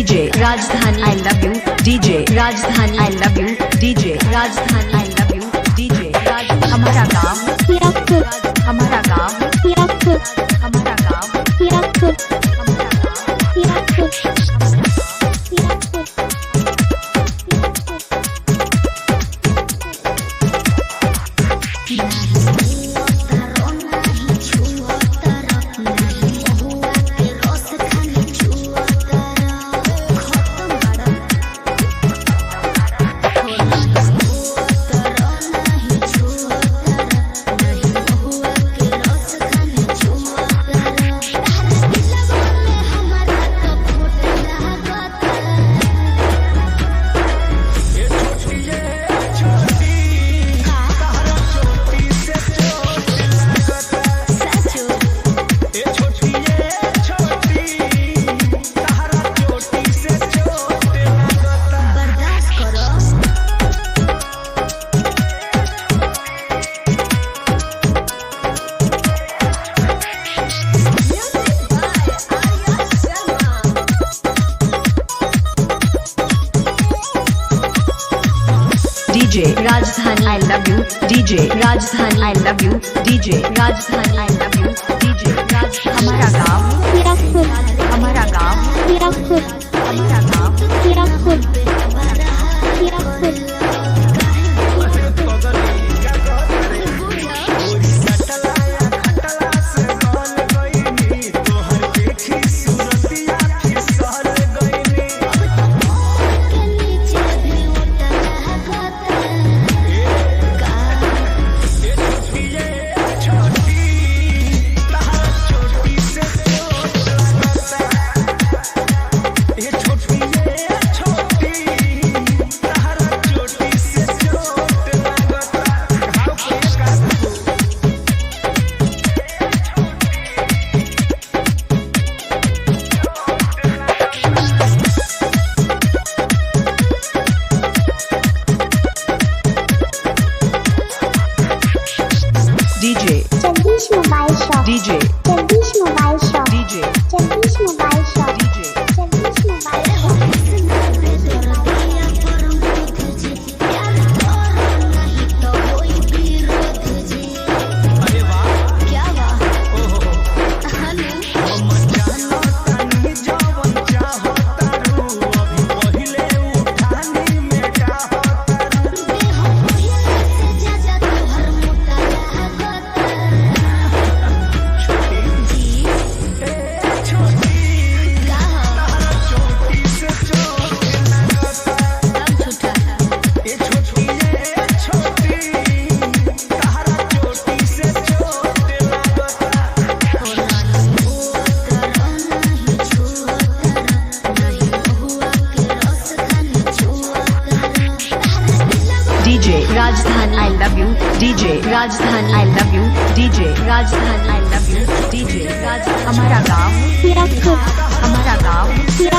DJ राजधानी I love you DJ राजधानी I love you DJ राजधानी I love you DJ हमारा गाँव हमारा गाँव हमारा गाँव DJ राजधानी I love you DJ राजधानी I love you DJ राजधानी I love you DJ हमारा गाँव हमारा गाँव हमारा गाँव DJ Jagdish Mobile Shop DJ Jagdish Mobile Shop DJ Jagdish Mobile Shop DJ Jagdish Mobile Shop DJ राजधानी I love you DJ राजधानी I love you DJ राजधानी I love you DJ हमारा गाँव हमारा गाँव